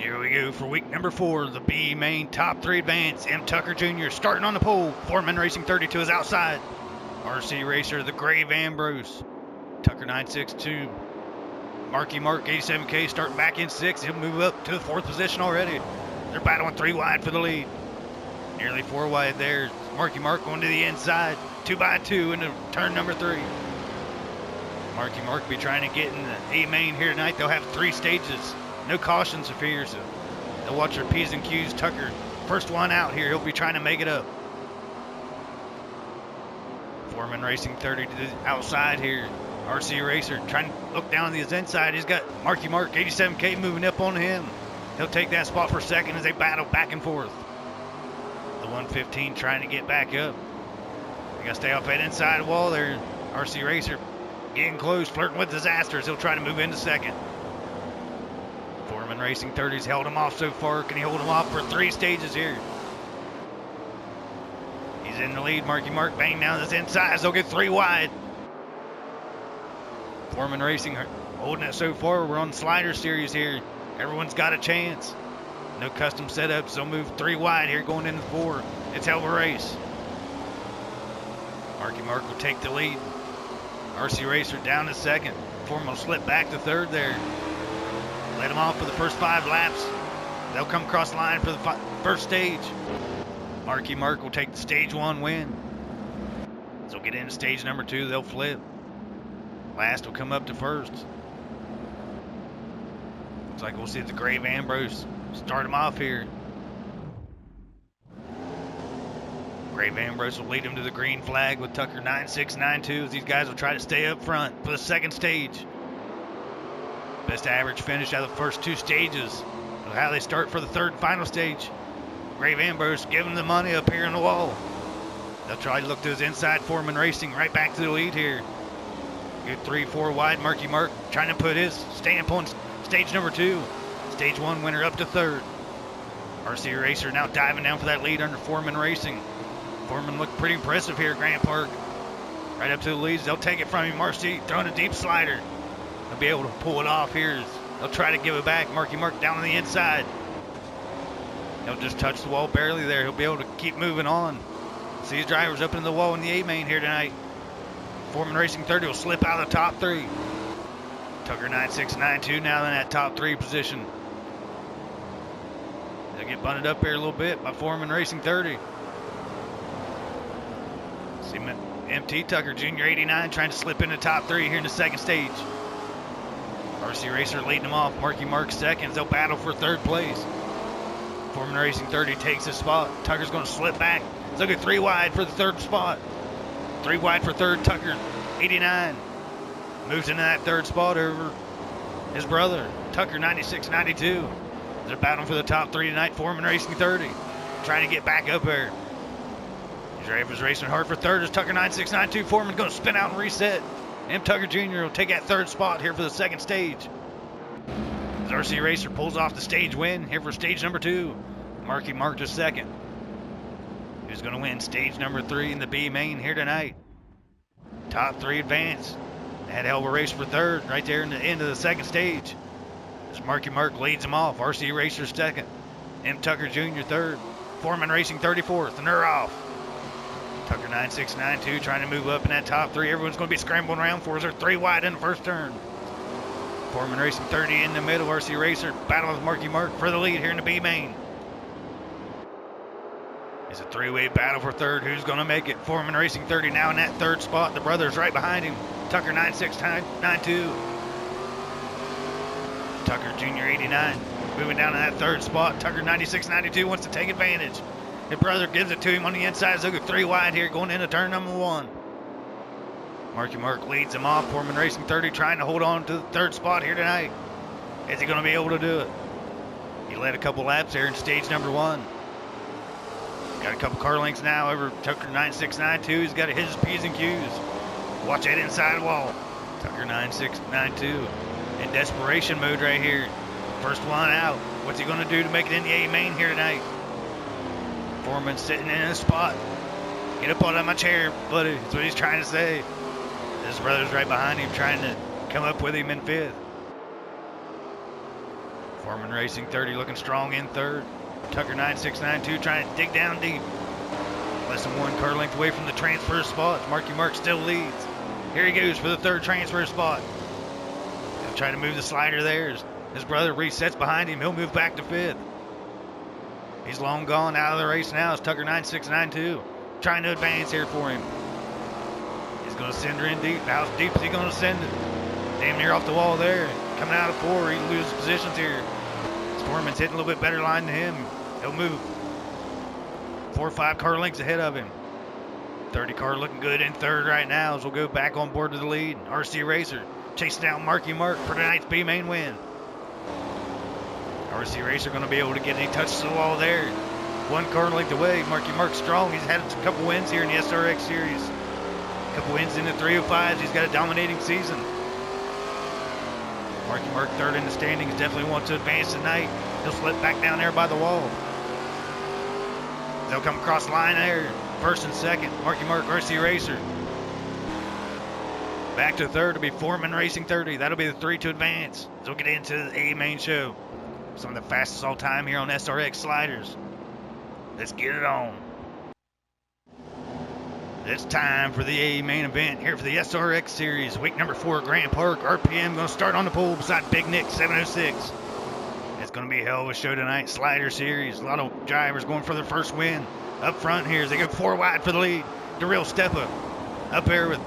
Here we go for week number 4, the B main top 3 advance. M. Tucker Jr. starting on the pole. Foreman Racing 32 is outside. RC Racer, the Grave Ambrose. Tucker 962. Marky Mark 87K starting back in 6th. He'll move up to the 4th position already. They're battling 3 wide for the lead. Nearly 4 wide there. Marky Mark going to the inside. 2 by 2 into turn number 3. Marky Mark will be trying to get in the A main here tonight. They'll have 3 stages. No cautions if here, so they'll watch their P's and Q's. Tucker, first one out here, he'll be trying to make it up. Foreman Racing 30 to the outside here. RC Racer trying to look down on his inside. He's got Marky Mark 87K moving up on him. He'll take that spot for second as they battle back and forth. The 115 trying to get back up. They got to stay off that inside wall there. RC Racer getting close, flirting with disasters. He'll try to move into second. Foreman Racing 30's held him off so far. Can he hold him off for 3 stages here? He's in the lead. Marky Mark banging down this inside. They'll get 3 wide. Foreman Racing holding it so far. We're on slider series here. Everyone's got a chance. No custom setups. They'll move 3 wide here going into 4. It's hell of a race. Marky Mark will take the lead. RC Racer down to second. Foreman will slip back to third there. Let them off for the first 5 laps. They'll come across the line for the first stage. Marky Mark will take the stage 1 win. So get into stage number 2, they'll flip. Last will come up to first. Looks like we'll see the Grave Ambrose start him off here. Grave Ambrose will lead him to the green flag with Tucker 9692 as these guys will try to stay up front for the second stage. Best average finish out of the first 2 stages. So how they start for the 3rd and final stage. Grave Ambrose giving the money up here on the wall. They'll try to look to his inside. Foreman Racing right back to the lead here. Good 3-4 wide. Marky Mark trying to put his stamp on stage number 2. Stage 1 winner up to 3rd. RC Racer now diving down for that lead under Foreman Racing. Foreman looked pretty impressive here at Grant Park. Right up to the leads. They'll take it from him. RC throwing a deep slider. They'll be able to pull it off here. They'll try to give it back. Marky Mark down on the inside. He'll just touch the wall barely there. He'll be able to keep moving on. See his drivers up in the wall in the A main here tonight. Foreman Racing 30 will slip out of the top 3. Tucker 9692 now in that top 3 position. They'll get bunted up here a little bit by Foreman Racing 30. See MT Tucker Jr. 89 trying to slip into top 3 here in the second stage. RC Racer leading them off. Marky Mark seconds. They'll battle for 3rd place. Foreman Racing 30 takes the spot. Tucker's going to slip back. Look at 3 wide for the 3rd spot. 3 wide for 3rd. Tucker 89 moves into that 3rd spot over his brother Tucker 9692. They're battling for the top 3 tonight. Foreman Racing 30 trying to get back up there. These drivers racing hard for 3rd as Tucker 9692. Foreman's going to spin out and reset. M. Tucker Jr. will take that 3rd spot here for the 2nd stage. As RC Racer pulls off the stage win here for stage number 2. Marky Mark to 2nd. Who's going to win stage number 3 in the B main here tonight? Top 3 advance. They had a hell of a race for 3rd right there in the end of the 2nd stage. As Marky Mark leads them off. RC Racer 2nd. M. Tucker Jr. 3rd. Foreman Racing 34th, and they're off. Tucker 9692 trying to move up in that top 3. Everyone's going to be scrambling around for us. They're 3 wide in the first turn. Foreman Racing 30 in the middle. RC Racer battling with Marky Mark for the lead here in the B main. It's a 3-way battle for 3rd. Who's going to make it? Foreman Racing 30 now in that 3rd spot. The brothers right behind him. Tucker 9692. Tucker Jr. 89 moving down to that 3rd spot. Tucker 9692 wants to take advantage. His brother gives it to him on the inside. Look at 3 wide here going into turn number 1. Marky Mark leads him off. Foreman Racing 30 trying to hold on to the 3rd spot here tonight. Is he going to be able to do it? He led a couple laps there in stage number 1. Got a couple car lengths now over Tucker 9692. He's got to hit his P's and Q's. Watch that inside wall. Tucker 9692 in desperation mode right here. First one out. What's he going to do to make it in the A main here tonight? Foreman sitting in a spot. Get up out of my chair, buddy. That's what he's trying to say. His brother's right behind him trying to come up with him in 5th. Foreman Racing 30 looking strong in third. Tucker 9692 trying to dig down deep. Less than 1 car length away from the transfer spot. Marky Mark still leads. Here he goes for the third transfer spot. He'll try to move the slider there. His brother resets behind him. He'll move back to fifth. He's long gone out of the race now. It's Tucker 9692 trying to advance here for him. He's going to send her in deep. How deep is he going to send it? Damn near off the wall there. Coming out of 4, he loses positions here. His Foreman's hitting a little bit better line than him. He'll move 4 or 5 car lengths ahead of him. 30 car looking good in third right now as we'll go back on board to the lead. RC Racer chasing down Marky Mark for tonight's B main win. RC Racer going to be able to get any touches to the wall there. 1 car length away. Marky Mark strong. He's had a couple wins here in the SRX series. A couple wins in the 305s. He's got a dominating season. Marky Mark third in the standings. Definitely wants to advance tonight. He'll slip back down there by the wall. They'll come across the line there. First and second. Marky Mark, RC Racer. Back to third will be Foreman Racing 30. That'll be the 3 to advance. So we'll get into the A main show. Some of the fastest all time here on SRX sliders. Let's get it on. It's time for the A main event here for the SRX series. Week number 4 Grand Park. RPM going to start on the pole beside Big Nick 706. It's going to be a hell of a show tonight. Slider series. A lot of drivers going for their first win. Up front here as they go 4 wide for the lead. Darrell Steppa up there with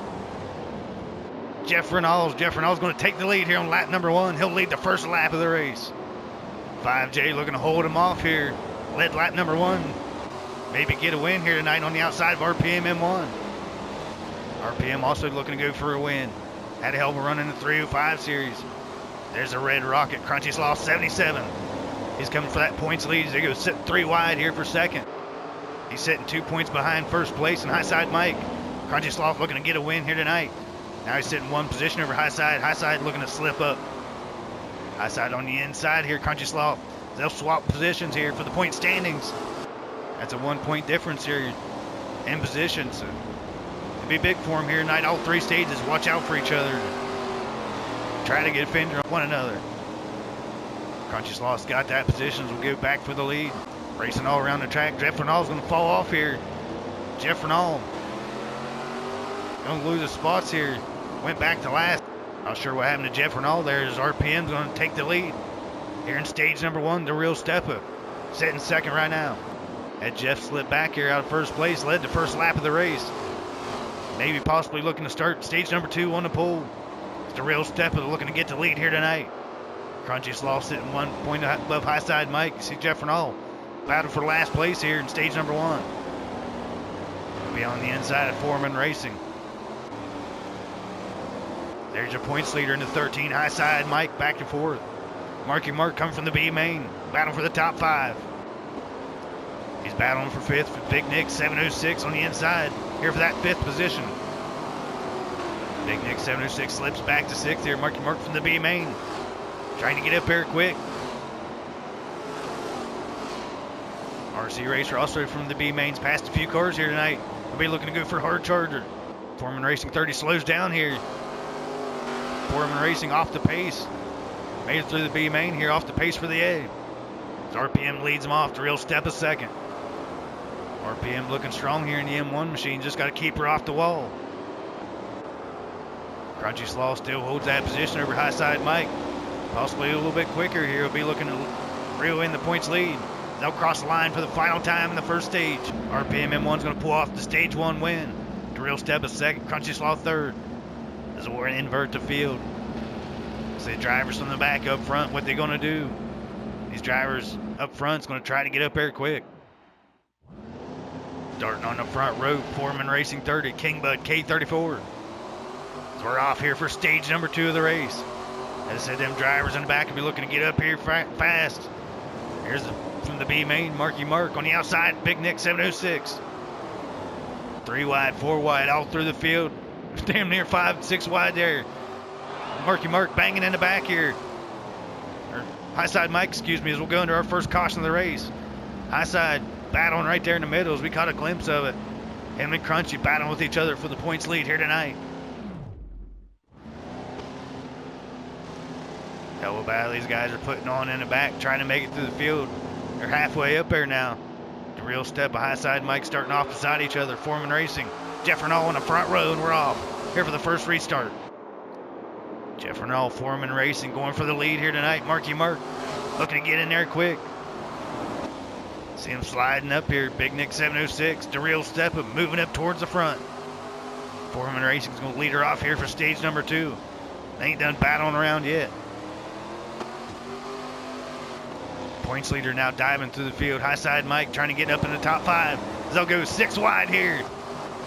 Jeff Reynolds. Jeff Reynolds going to take the lead here on lap number 1. He'll lead the first lap of the race. 5J looking to hold him off here. Led lap number 1. Maybe get a win here tonight on the outside of RPM M1. RPM also looking to go for a win. Had a hell of a run in the 305 series. There's a red rocket. Crunchy Sloth 77. He's coming for that points lead. They go sit 3 wide here for second. He's sitting 2 points behind first place and Highside Mike. Crunchy Sloth looking to get a win here tonight. Now he's sitting 1 position over Highside. Highside looking to slip up. Highside on the inside here. Crunchy Sloth. They'll swap positions here for the point standings. That's a 1 point difference here in position. So it'll be big for him here tonight. All 3 stages. Watch out for each other. Try to get a fender on one another. Crunchy Sloth's got that position. We'll go back for the lead. Racing all around the track. Jeff Reynolds going to fall off here. Jeff Reynolds going to lose his spots here. Went back to last. Not sure what happened to Jeff Reynolds there. His RPM's going to take the lead. Here in stage number 1, Darrell Steppa sitting second right now. Had Jeff slip back here out of first place, led the first lap of the race. Maybe possibly looking to start stage number 2 on the pole. Darrell Steppa looking to get the lead here tonight. Crunchy Sloth sitting 1 point above Highside Mike. See Jeff Reynolds battle for last place here in stage number 1. He'll be on the inside of Foreman Racing. There's your points leader in the 13. Highside Mike back to 4th. Marky Mark coming from the B main. Battle for the top 5. He's battling for 5th for Big Nick 706 on the inside. Here for that 5th position. Big Nick 706 slips back to 6th here. Marky Mark from the B main. Trying to get up there quick. RC Racer also from the B mains. Passed a few cars here tonight. We'll be looking to go for hard charger. Foreman Racing 30 slows down here. Foreman Racing off the pace. Made it through the B main here off the pace for the A. As RPM leads him off. Darrell Steppa second. RPM looking strong here in the M1 machine. Just got to keep her off the wall. Crunchy Sloth still holds that position over Highside Mike. Possibly a little bit quicker here. He'll be looking to reel in the points lead. They'll cross the line for the final time in the first stage. RPM M1's going to pull off the stage 1 win. Darrell Steppa second. Crunchy Sloth third. As we're going to invert the field. So the drivers from the back up front, what they're going to do. These drivers up front's going to try to get up there quick. Starting on the front row, Foreman Racing 30, King Bud K34. So we're off here for stage number 2 of the race. As I said, them drivers in the back will be looking to get up here fast. Here's from the B main, Marky Mark on the outside, Big Nick 706. 3 wide, 4 wide, all through the field. Damn near 5, 6 wide there. Marky Mark banging in the back here. Or Highside Mike, excuse me, as we'll go into our first caution of the race. Highside battling right there in the middle as we caught a glimpse of it. Him and Crunchy battling with each other for the points lead here tonight. Double battle these guys are putting on in the back, trying to make it through the field. They're halfway up there now. The real step, a high side Mike starting off beside each other. Foreman Racing. Jeff Renault in the front row, and we're off. Here for the first restart. Jeff Renault, Foreman Racing, going for the lead here tonight. Marky Mark looking to get in there quick. See him sliding up here. Big Nick 706. The real step up, moving up towards the front. Foreman Racing's going to lead her off here for stage number 2. They ain't done battling around yet. Points leader now diving through the field. High side Mike trying to get up in the top 5. They'll go 6 wide here.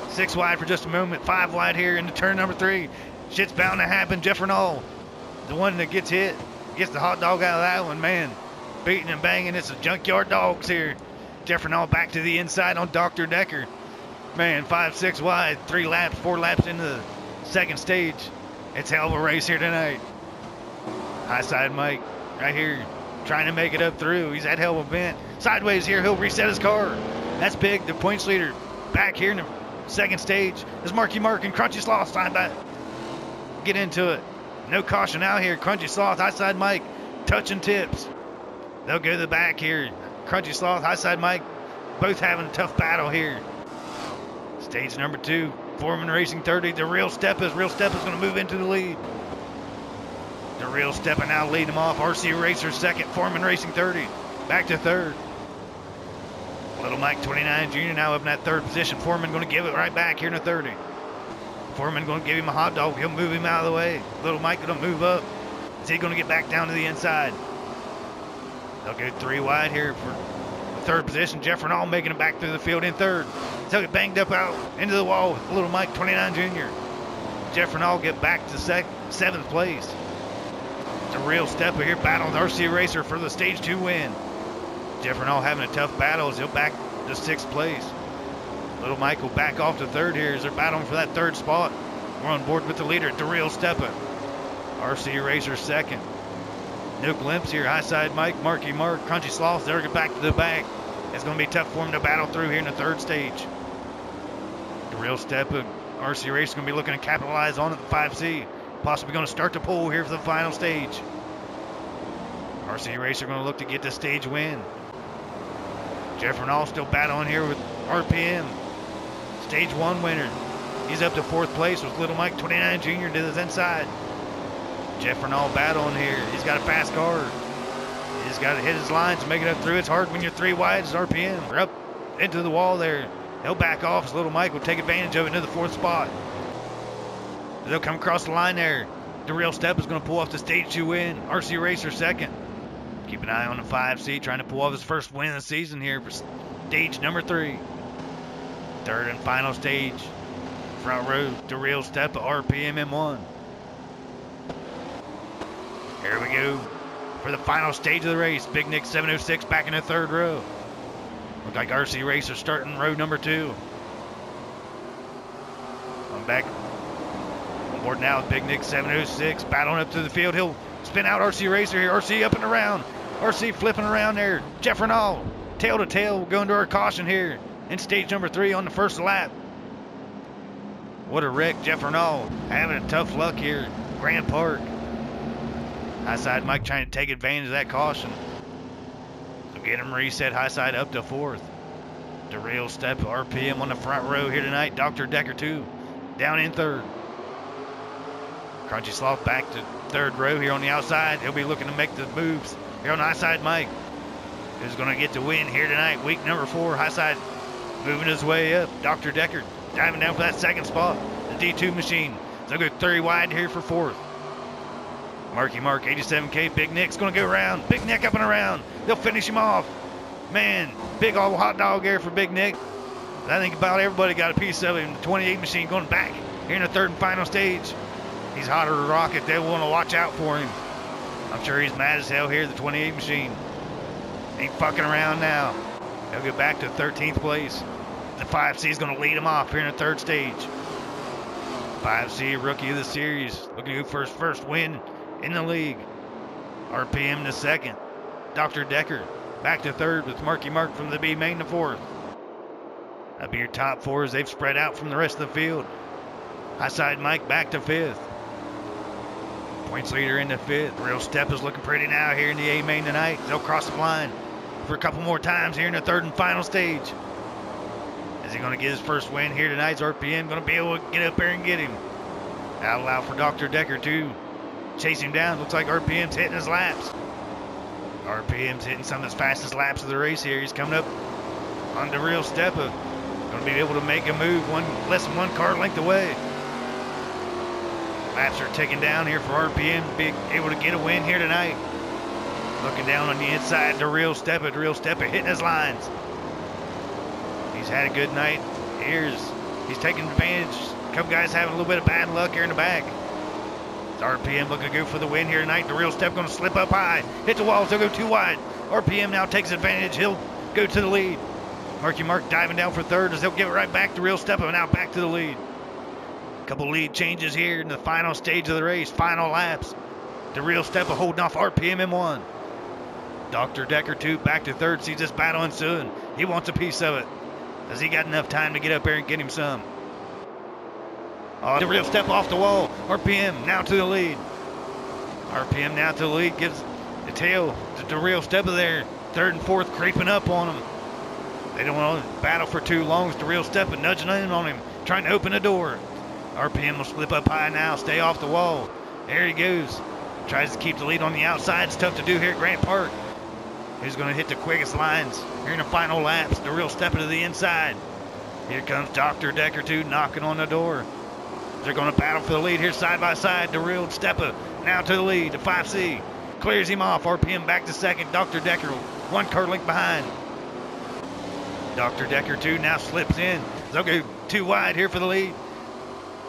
6 wide for just a moment. 5 wide here into turn number 3. Shit's bound to happen. Jeff Renault, the one that gets hit, gets the hot dog out of that one, man. Beating and banging. It's the junkyard dogs here. Jeff Renault back to the inside on Dr. Decker. Man, 5, 6 wide, 3 laps, 4 laps into the second stage. It's hell of a race here tonight. High side Mike right here trying to make it up through. He's had hell of a bent. Sideways here, he'll reset his car. That's big. The points leader back here in the second stage. Is Marky Mark and Crunchy Sloth side back. Get into it. No caution out here. Crunchy Sloth, high side Mike, touching tips. They'll go to the back here. Crunchy Sloth, high side Mike, both having a tough battle here. Stage number 2, Foreman Racing 30. The real step is going to move into the lead. The real step now leading them off. RC Racer second, Foreman Racing 30. Back to third. Little Mike 29 Jr. now up in that third position. Foreman going to give it right back here in the 30. Foreman going to give him a hot dog. He'll move him out of the way. Little Mike going to move up. Is he going to get back down to the inside? They'll go 3 wide here for the third position. Jeff Renault making it back through the field in third. They'll get banged up out into the wall with Little Mike 29 Jr. Jeff Renault get back to 7th place. It's a real stepper here battling with RC Racer for the stage 2 win. Jeff Renault having a tough battle as he'll back to 6th place. Little Mike will back off to third here as they're battling for that third spot. We're on board with the leader, Darrell Steppa. RC Racer second. No glimpse here. High side Mike, Marky Mark, Crunchy Sloth. They'll get back to the back. It's going to be tough for him to battle through here in the third stage. Darrell Steppa, RC Racer going to be looking to capitalize on it, the 5C. Possibly going to start the pull here for the final stage. RC Racer going to look to get the stage win. Jeff Renault still battling here with RPM. Stage 1 winner. He's up to 4th place with Little Mike 29 Jr. to his inside. Jeff Renault battling here. He's got a fast car. He's got to hit his lines to make it up through. It's hard when you're 3 wide as RPM. We're up into the wall there. He'll back off as Little Mike will take advantage of it into the 4th spot. They'll come across the line there. Darrell Step is going to pull off the stage 2 win. RC Racer second. Keep an eye on the 5C trying to pull off his first win of the season here for stage number 3. Third and final stage. Front row, Darrell Step, RPM M1. Here we go for the final stage of the race. Big Nick 706 back in the third row. Looks like RC Racer starting row number 2. I'm back on board now with Big Nick 706 battling up to the field. He'll spin out RC Racer here. RC up and around. RC flipping around there. Jeff Renault, tail to tail, going to our caution here in stage number 3 on the first lap. What a wreck, Jeff Renault having a tough luck here. Grand Park. High side Mike trying to take advantage of that caution. So get him reset high side up to 4th. Darrell Step, RPM on the front row here tonight. Dr. Decker 2 down in 3rd. Crunchy Sloth back to 3rd row here on the outside. He'll be looking to make the moves here on the high side Mike. Who's going to get the win here tonight. Week number 4. High side moving his way up. Dr. Decker diving down for that 2nd spot. The D2 machine. So go 3 wide here for 4th. Marky Mark 87K. Big Nick's going to go around. Big Nick up and around. They'll finish him off. Man, big old hot dog there for Big Nick. I think about everybody got a piece of him. The 28 machine going back here in the 3rd and final stage. He's hotter than a rocket. They want to watch out for him. I'm sure he's mad as hell here, the 28 machine. Ain't fucking around now. He'll get back to 13th place. The 5C is going to lead him off here in the 3rd stage. 5C, rookie of the series. Looking for his first win in the league. RPM to 2nd. Dr. Decker back to 3rd with Marky Mark from the B main to 4th. That'll be your top 4 as they've spread out from the rest of the field. High side Mike back to 5th. Points leader in the 5th. Real Step is looking pretty now here in the A main tonight. They'll cross the line for a couple more times here in the 3rd and final stage. Is he going to get his first win here tonight? Is RPM going to be able to get up there and get him? Out loud for Dr. Decker too. Chase him down. Looks like RPM's hitting his laps. RPM's hitting some of his fastest laps of the race here. He's coming up on the Real Steppa. Going to be able to make a move less than 1 car length away. Laps are ticking down here for RPM to be able to get a win here tonight. Looking down on the inside to Real Steppa. Real Steppa hitting his lines. He's had a good night. He's taking advantage. A couple guys having a little bit of bad luck here in the back. RPM looking good for the win here tonight. The Real Step going to slip up high. Hit the walls. They'll go too wide. RPM now takes advantage. He'll go to the lead. Marky Mark diving down for 3rd as they'll give it right back to Real Step. Now back to the lead. Couple lead changes here in the final stage of the race. Final laps. The Real Step holding off RPM in 1. Dr. Decker 2 back to 3rd. Sees this battle ensuing. He wants a piece of it. Has he got enough time to get up there and get him some? The Real Step off the wall. RPM now to the lead. RPM now to the lead. Gives the tail to the Real Step there. 3rd and 4th creeping up on him. They don't want to battle for too long. It's the Real Step nudging in on him. Trying to open the door. RPM will slip up high now. Stay off the wall. There he goes. Tries to keep the lead on the outside. It's tough to do here at Grant Park. Who's going to hit the quickest lines here in the final laps? The Real Step to the inside. Here comes Dr. Decker 2 knocking on the door. They're going to battle for the lead here side by side. The Real Steppa now to the lead. The 5C clears him off. RPM back to 2nd. Dr. Decker 1 car length behind. Dr. Decker 2 now slips in. They'll go too wide here for the lead.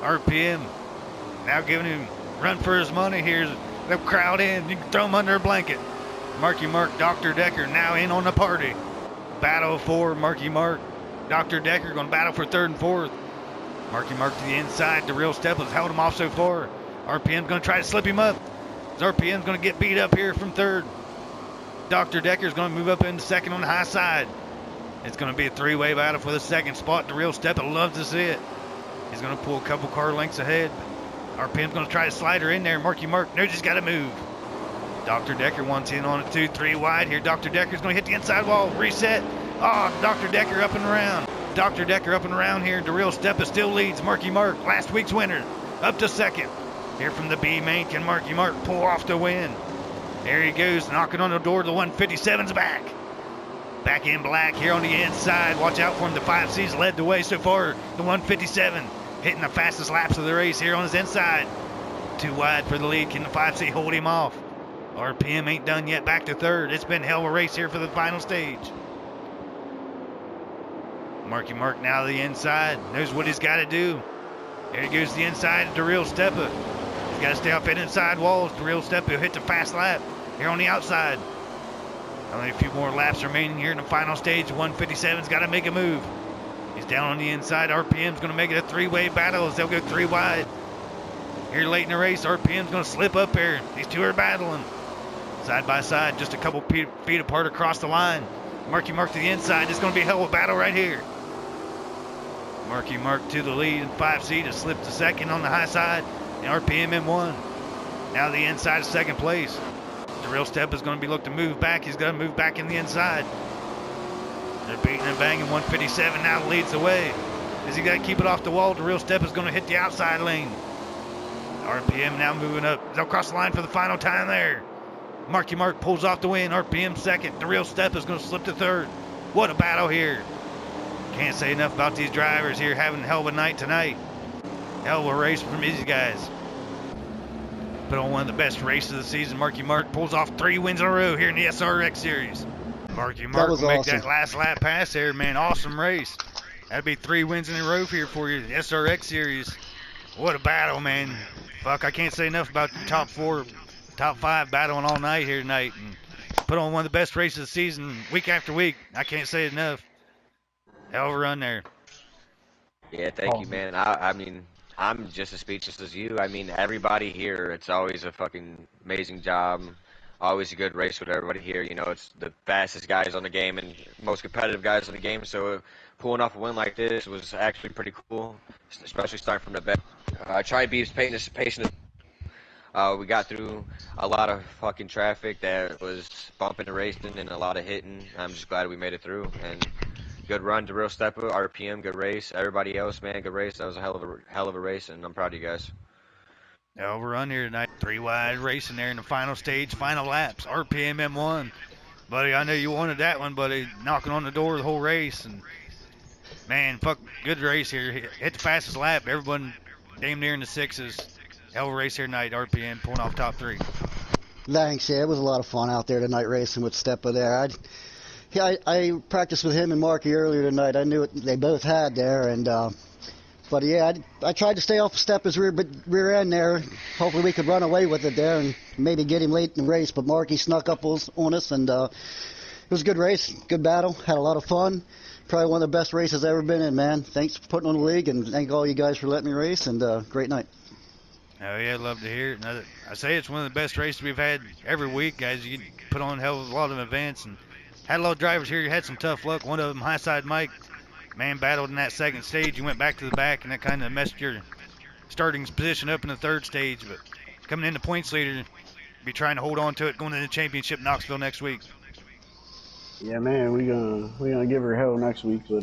RPM now giving him run for his money here. They'll crowd in. You can throw him under a blanket. Marky Mark, Dr. Decker now in on the party. Battle for Marky Mark. Dr. Decker going to battle for 3rd and 4th. Marky Mark to the inside. The Real Step has held him off so far. RPM's going to try to slip him up. RPM's going to get beat up here from 3rd. Dr. Decker's going to move up into 2nd on the high side. It's going to be a 3-way battle for the 2nd spot. The Real Step loves to see it. He's going to pull a couple car lengths ahead. RPM's going to try to slide her in there. Marky Mark knows he's got to move. Dr. Decker wants in on a 2-3 wide here. Dr. Decker's going to hit the inside wall. Reset. Dr. Decker up and around. Dr. Decker up and around here. The Real Step still leads Marky Mark, last week's winner, up to 2nd. Here from the B main, can Marky Mark pull off the win? There he goes, knocking on the door. The 157's back. Back in black here on the inside. Watch out for him. The 5C's led the way so far. The 157 hitting the fastest laps of the race here on his inside. Too wide for the lead. Can the 5C hold him off? RPM ain't done yet. Back to 3rd. It's been hell of a race here for the final stage. Marky Mark now to the inside. Knows what he's got to do. There he goes to the inside. The Real Steppa. He's got to stay off that inside walls. The Real Steppa will hit the fast lap here on the outside. Only a few more laps remaining here in the final stage. 157's got to make a move. He's down on the inside. RPM's going to make it a 3-way battle as they'll go 3 wide. Here late in the race, RPM's going to slip up there. These two are battling. Side by side, just a couple feet apart across the line. Marky Mark to the inside. It's going to be a hell of a battle right here. Marky Mark to the lead in 5C to slip to 2nd on the high side. And RPM in 1. Now the inside of 2nd place. The Real Step is going to be looking to move back. He's going to move back in the inside. They're beating and banging. 157 now leads the way. As he got to keep it off the wall, the Real Step is going to hit the outside lane. RPM now moving up. They'll cross the line for the final time there. Marky Mark pulls off the win. RPM 2nd. The Real Step is going to slip to 3rd. What a battle here. Can't say enough about these drivers here having a hell of a night tonight. Hell of a race from these guys. Put on one of the best races of the season. Marky Mark pulls off 3 wins in a row here in the SRX series. Marky Mark will make that last lap pass there, man. Awesome race. That'd be 3 wins in a row here for you, the SRX series. What a battle, man. Fuck, I can't say enough about the top 4, top 5 battling all night here tonight. And put on one of the best races of the season week after week. I can't say it enough. Hell of a run there. Yeah, thank you, man. I mean, I'm just as speechless as you. I mean, everybody here, it's always a fucking amazing job. Always a good race with everybody here. You know, it's the fastest guys on the game and most competitive guys on the game. So pulling off a win like this was actually pretty cool, especially starting from the back. I try to be as patient as We got through a lot of fucking traffic that was bumping and racing and a lot of hitting. I'm just glad we made it through. And good run to Real Stepper, RPM, good race. Everybody else, man, good race. That was a hell of a race, and I'm proud of you guys. Overrun here tonight. 3 wide racing there in the final stage, final laps. RPM M1. Buddy, I know you wanted that one, buddy. Knocking on the door the whole race. And, man, fuck, good race here. Hit the fastest lap. Everyone damn near in the sixes. Hell of a race here tonight. RPM pulling off top 3. Thanks. Yeah, it was a lot of fun out there tonight racing with Steppa there. I practiced with him and Marky earlier tonight. I knew what they both had there, and but yeah, I tried to stay off of Steppa's rear end there. Hopefully we could run away with it there and maybe get him late in the race. But Marky snuck up on us, and it was a good race, good battle. Had a lot of fun. Probably one of the best races I've ever been in, man. Thanks for putting on the league, and thank all you guys for letting me race. And great night. Oh yeah, I'd love to hear it. I say it's one of the best races we've had every week, guys. You put on a hell of a lot of events and had a lot of drivers here. You had some tough luck. One of them, Highside Mike, man, battled in that second stage. You went back to the back, and that kind of messed your starting position up in the third stage. But coming in the points leader, be trying to hold on to it going into the championship Knoxville next week. Yeah, man, we gonna give her hell next week, but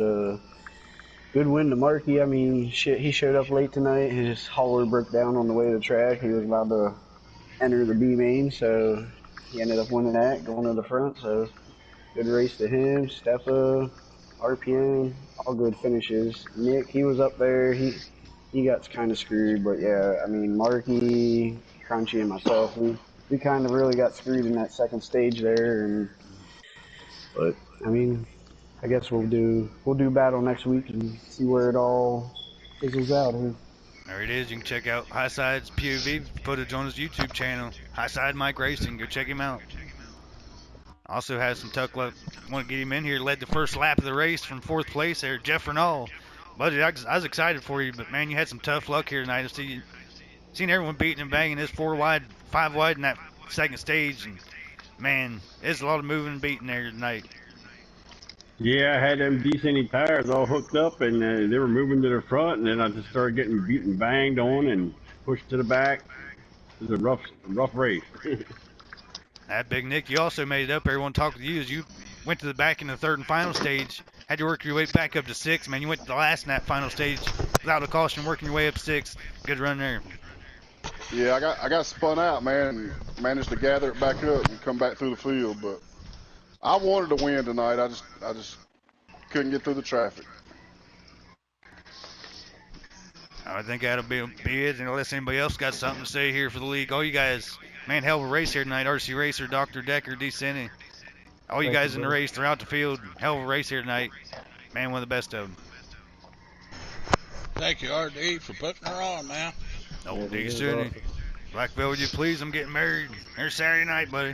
good win to Marky. I mean, shit, he showed up late tonight. His hauler broke down on the way to the track. He was about to enter the B main, so he ended up winning that, going to the front. So good race to him. Steppa, RPM, all good finishes. Nick, he was up there. He got kind of screwed, but yeah, I mean, Marky, Crunchy, and myself, we kind of really got screwed in that second stage there. But I mean, I guess we'll do battle next week and see where it all fizzles out here. There it is. You can check out Highside's POV footage on his YouTube channel, Highside Mike Racing. Go check him out. Also has some tough luck. Want to get him in here. Led the first lap of the race from 4th place there, Jeff Renal. Buddy, I was excited for you, but man, you had some tough luck here tonight. I've seen everyone beating and banging this 4 wide, 5 wide in that second stage, and man, there's a lot of moving and beating there tonight. Yeah, I had them descending tires all hooked up, and they were moving to the front, and then I just started getting beat and banged on and pushed to the back. It was a rough race. That Big Nick, you also made it up. Everyone talked with you as you went to the back in the third and final stage. Had to work your way back up to 6. Man, you went to the last in that final stage without a caution, working your way up 6. Good run there. Yeah, I got spun out, man, and managed to gather it back up and come back through the field. But I wanted to win tonight. I just couldn't get through the traffic. I think that'll be it. And unless anybody else got something to say here for the league, all you guys, man, hell of a race here tonight. RC Racer, Dr. Decker, D. Cine. All you guys in the race throughout the field, hell of a race here tonight. Man, one of the best of them. Thank you, RD, for putting her on, man. Oh, D. Cine. Blackville, would you please? I'm getting married. There's Saturday night, buddy.